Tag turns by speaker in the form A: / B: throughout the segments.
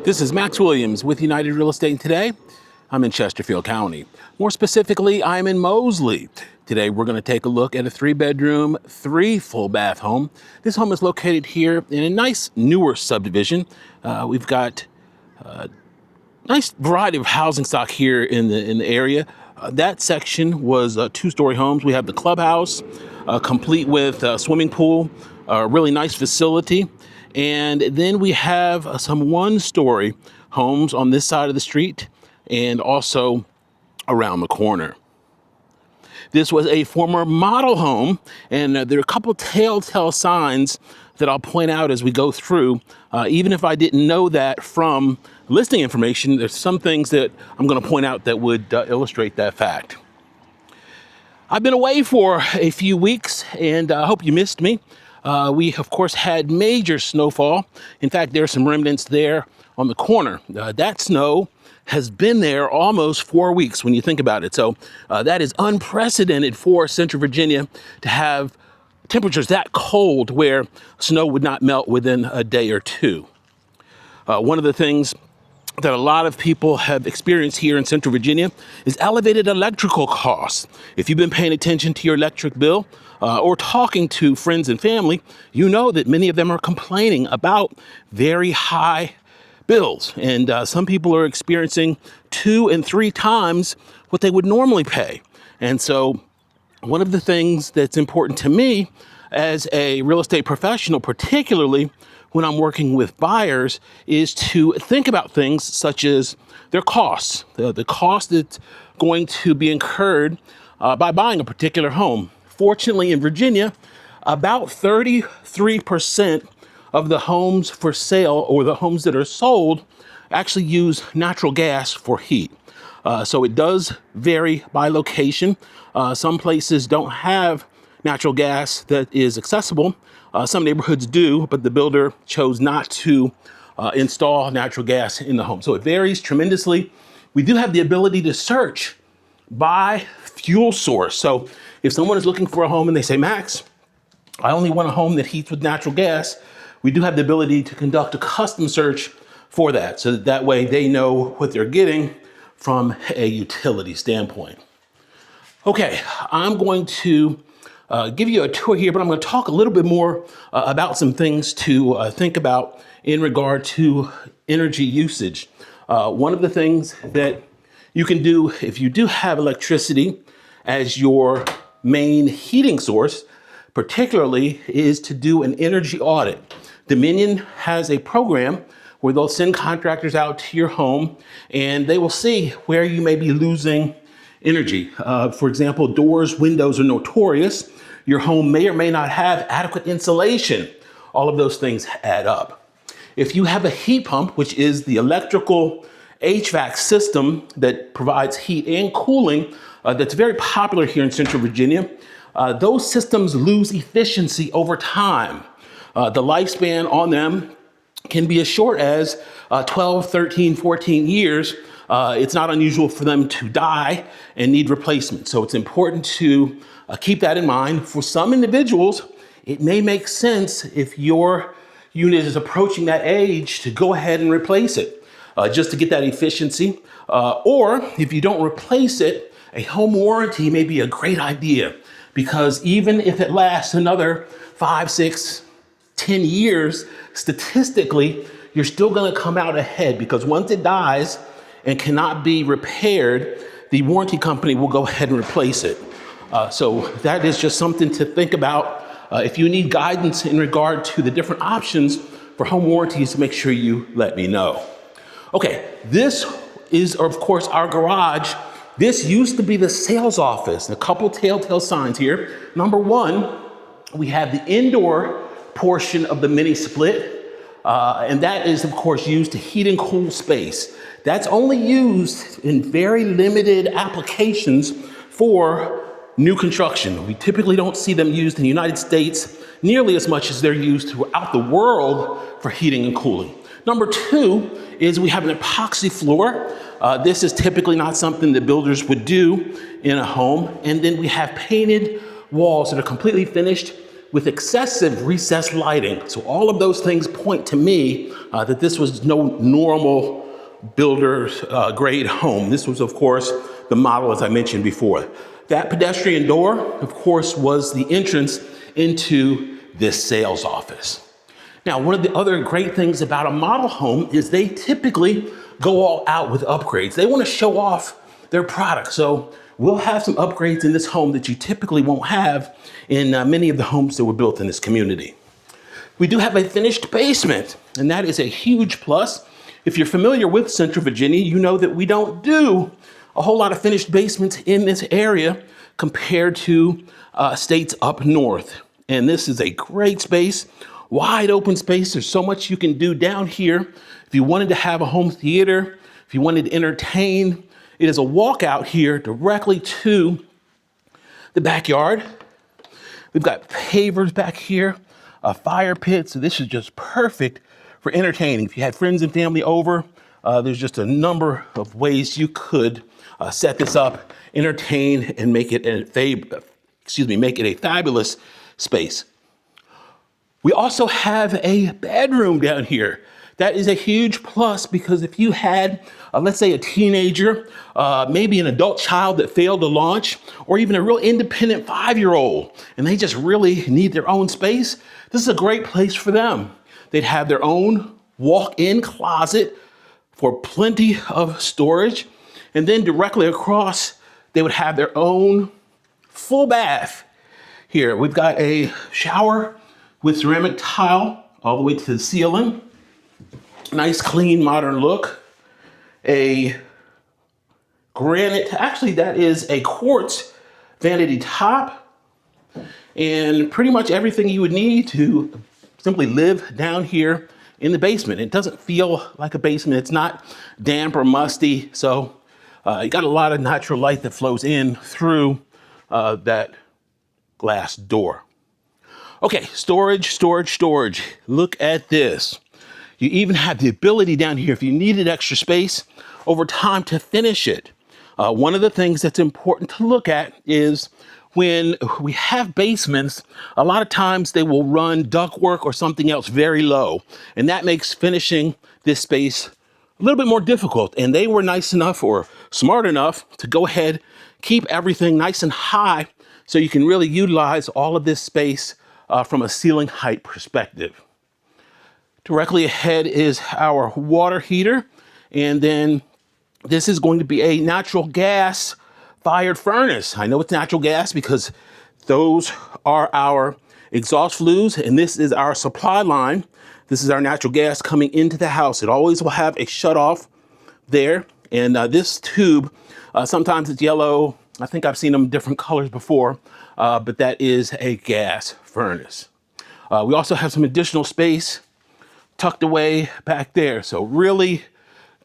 A: This is Max Williams with United Real Estate, and today I'm in Chesterfield County. More specifically, I'm in Mosley. Today we're going to take a look at a 3-bedroom, 3 full bath home. This home is located here in a nice newer subdivision. We've got a nice variety of housing stock here in the area. That section was 2-story homes. We have the clubhouse, complete with a swimming pool, a really nice facility. And then we have some 1-story homes on this side of the street and also around the corner. This was a former model home, and there are a couple telltale signs that I'll point out as we go through. Even if I didn't know that from listing information, there's some things that I'm going to point out that would illustrate that fact. I've been away for a few weeks, and I hope you missed me. We, of course, had major snowfall. In fact, there are some remnants there on the corner. That snow has been there almost 4 weeks when you think about it. So that is unprecedented for Central Virginia to have temperatures that cold where snow would not melt within a day or two. One of the things that a lot of people have experienced here in Central Virginia is elevated electrical costs. If you've been paying attention to your electric bill or talking to friends and family, you know that many of them are complaining about very high bills. And some people are experiencing 2 and 3 times what they would normally pay. And so one of the things that's important to me as a real estate professional, particularly when I'm working with buyers, is to think about things such as their costs, the cost that's going to be incurred by buying a particular home. Fortunately, in Virginia, about 33% of the homes for sale or the homes that are sold actually use natural gas for heat. So it does vary by location. Some places don't have natural gas that is accessible. Some neighborhoods do, but the builder chose not to install natural gas in the home. So it varies tremendously. We do have the ability to search by fuel source. So if someone is looking for a home and they say, Max, I only want a home that heats with natural gas, we do have the ability to conduct a custom search for that, so that way they know what they're getting from a utility standpoint. Okay, I'm going to give you a tour here, but I'm going to talk a little bit more about some things to think about in regard to energy usage. One of the things that you can do if you do have electricity as your main heating source, particularly, is to do an energy audit. Dominion has a program where they'll send contractors out to your home and they will see where you may be losing energy. For example, doors, windows are notorious. Your home may or may not have adequate insulation. All of those things add up. If you have a heat pump, which is the electrical HVAC system that provides heat and cooling, that's very popular here in Central Virginia, those systems lose efficiency over time. The lifespan on them can be as short as 12, 13, 14 years. It's not unusual for them to die and need replacement. So it's important to keep that in mind. For some individuals, it may make sense if your unit is approaching that age to go ahead and replace it just to get that efficiency. Or if you don't replace it, a home warranty may be a great idea, because even if it lasts another 5, 6, 10 years, statistically, you're still going to come out ahead, because once it dies and cannot be repaired, the warranty company will go ahead and replace it. So that is just something to think about. If you need guidance in regard to the different options for home warranties, make sure you let me know. Okay, this is, of course, our garage. This used to be the sales office. A couple telltale signs here. Number one, we have the indoor portion of the mini split, and that is, of course, used to heat and cool space. That's only used in very limited applications for new construction. We typically don't see them used in the United States nearly as much as they're used throughout the world for heating and cooling. Number two is we have an epoxy floor. This is typically not something that builders would do in a home. And then we have painted walls that are completely finished with excessive recessed lighting. So all of those things point to me that this was no normal builder's grade home. This was, of course, the model as I mentioned before. That pedestrian door, of course, was the entrance into this sales office. Now, one of the other great things about a model home is they typically go all out with upgrades. They want to show off their product. So we'll have some upgrades in this home that you typically won't have in many of the homes that were built in this community. We do have a finished basement, and that is a huge plus. If you're familiar with Central Virginia, you know that we don't do a whole lot of finished basements in this area compared to states up north. And this is a great space, wide open space. There's so much you can do down here. If you wanted to have a home theater, if you wanted to entertain, it is a walkout here directly to the backyard. We've got pavers back here, a fire pit. So this is just perfect for entertaining. If you had friends and family over, there's just a number of ways you could set this up, entertain, and make it a fabulous space. We also have a bedroom down here. That is a huge plus because if you had, let's say, a teenager, maybe an adult child that failed to launch, or even a real independent 5-year-old, and they just really need their own space, this is a great place for them. They'd have their own walk-in closet for plenty of storage, and then directly across, they would have their own full bath. Here, we've got a shower with ceramic tile all the way to the ceiling. Nice, clean, modern look. A granite, actually that is a quartz vanity top. And pretty much everything you would need to simply live down here in the basement. It doesn't feel like a basement. It's not damp or musty. So you got a lot of natural light that flows in through that glass door. Okay, storage. Look at this. You even have the ability down here, if you needed extra space over time, to finish it. One of the things that's important to look at is when we have basements, a lot of times they will run ductwork or something else very low. And that makes finishing this space a little bit more difficult. And they were nice enough or smart enough to go ahead, keep everything nice and high so you can really utilize all of this space from a ceiling height perspective. Directly ahead is our water heater. And then this is going to be a natural gas fired furnace. I know it's natural gas because those are our exhaust flues and this is our supply line. This is our natural gas coming into the house. It always will have a shut off there. And this tube, sometimes it's yellow. I think I've seen them different colors before, but that is a gas furnace. We also have some additional space tucked away back there. So really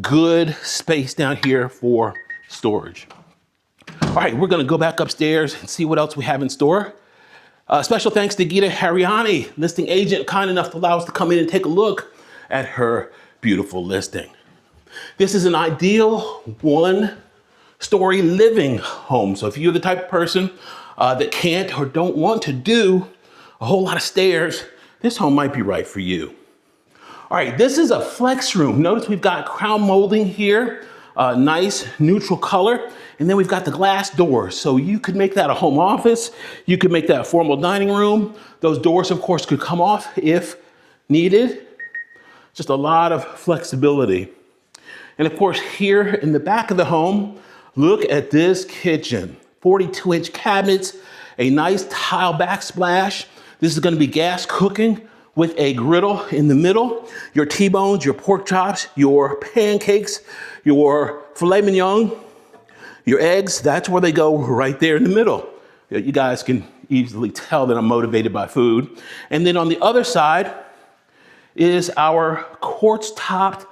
A: good space down here for storage. All right, we're gonna go back upstairs and see what else we have in store. Special thanks to Gita Hariani, listing agent, kind enough to allow us to come in and take a look at her beautiful listing. This is an ideal one-story living home. So if you're the type of person that can't or don't want to do a whole lot of stairs, this home might be right for you. All right, this is a flex room. Notice we've got crown molding here, nice neutral color. And then we've got the glass doors. So you could make that a home office. You could make that a formal dining room. Those doors, of course, could come off if needed. Just a lot of flexibility. And of course, here in the back of the home, look at this kitchen. 42-inch cabinets, a nice tile backsplash. This is gonna be gas cooking with a griddle in the middle. Your T-bones, your pork chops, your pancakes, your filet mignon, your eggs, that's where they go, right there in the middle. You guys can easily tell that I'm motivated by food. And then on the other side is our quartz-topped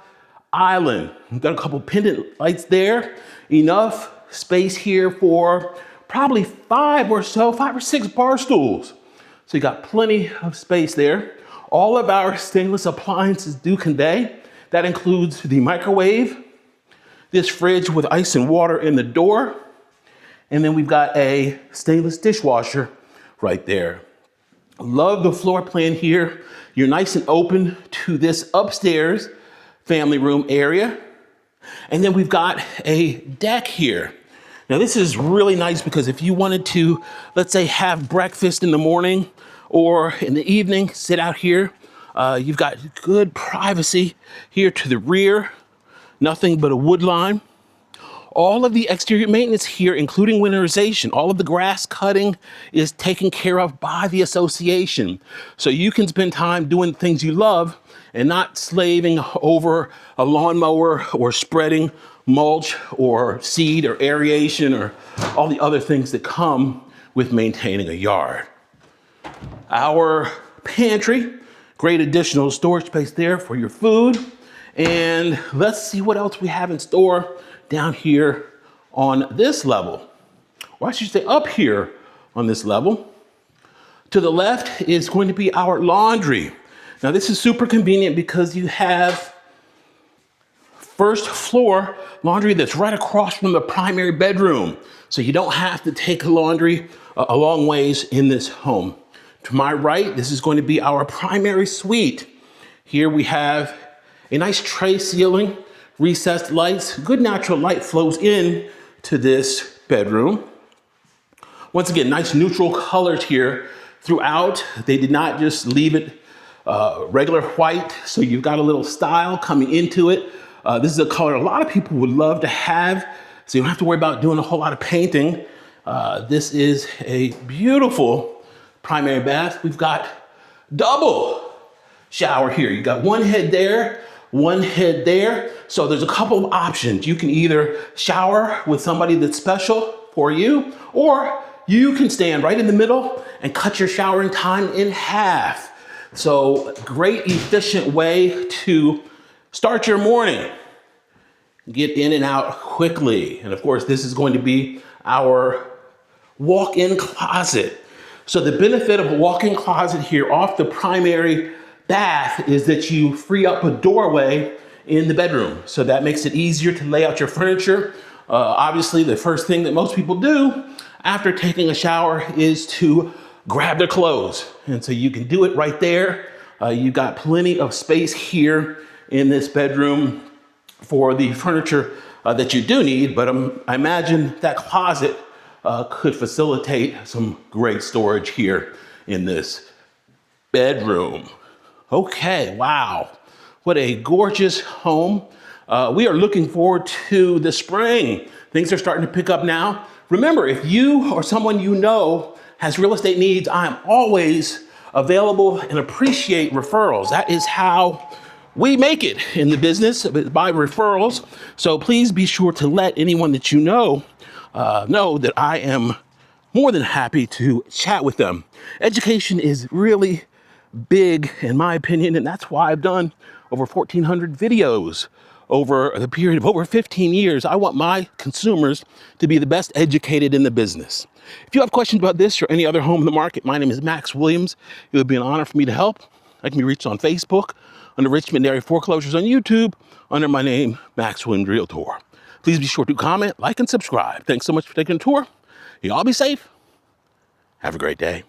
A: island. We've got a couple pendant lights there. Enough space here for probably 5 or 6 bar stools. So you got plenty of space there. All of our stainless appliances do convey. That includes the microwave, this fridge with ice and water in the door, and then we've got a stainless dishwasher right there. Love the floor plan here. You're nice and open to this upstairs family room area. And then we've got a deck here. Now this is really nice because if you wanted to, let's say, have breakfast in the morning or in the evening, sit out here, you've got good privacy here to the rear, nothing but a wood line. All of the exterior maintenance here, including winterization, all of the grass cutting is taken care of by the association. So you can spend time doing things you love and not slaving over a lawnmower or spreading mulch or seed or aeration or all the other things that come with maintaining a yard. Our pantry, great additional storage space there for your food. And let's see what else we have in store down here on this level, or I should say up here on this level. To the left is going to be our laundry. Now this is super convenient because you have first floor laundry that's right across from the primary bedroom. So you don't have to take laundry a long ways in this home. To my right, this is going to be our primary suite. Here we have a nice tray ceiling, recessed lights, good natural light flows in to this bedroom. Once again, nice neutral colors here throughout. They did not just leave it regular white, so you've got a little style coming into it. This is a color a lot of people would love to have, so you don't have to worry about doing a whole lot of painting. This is a beautiful primary bath. We've got double shower here. You got one head there, one head there. So there's a couple of options. You can either shower with somebody that's special for you, or you can stand right in the middle and cut your showering time in half. So great efficient way to start your morning. Get in and out quickly. And of course, this is going to be our walk-in closet. So the benefit of a walk-in closet here off the primary bath is that you free up a doorway in the bedroom. So that makes it easier to lay out your furniture. Obviously, the first thing that most people do after taking a shower is to grab their clothes. And so you can do it right there. You've got plenty of space here in this bedroom for the furniture that you do need, but I imagine that closet could facilitate some great storage here in this bedroom. Okay, wow, what a gorgeous home. We are looking forward to the spring. Things are starting to pick up now. Remember, if you or someone you know has real estate needs, I'm always available and appreciate referrals. That is how we make it in the business, by referrals. So please be sure to let anyone that you know that I am more than happy to chat with them. Education is really big in my opinion, and that's why I've done over 1,400 videos over the period of over 15 years. I want my consumers to be the best educated in the business. If you have questions about this or any other home in the market, my name is Max Williams. It would be an honor for me to help. I can be reached on Facebook, under Richmond Area Foreclosures on YouTube, under my name, Max Williams Realtor. Please be sure to comment, like, and subscribe. Thanks so much for taking a tour. You all be safe. Have a great day.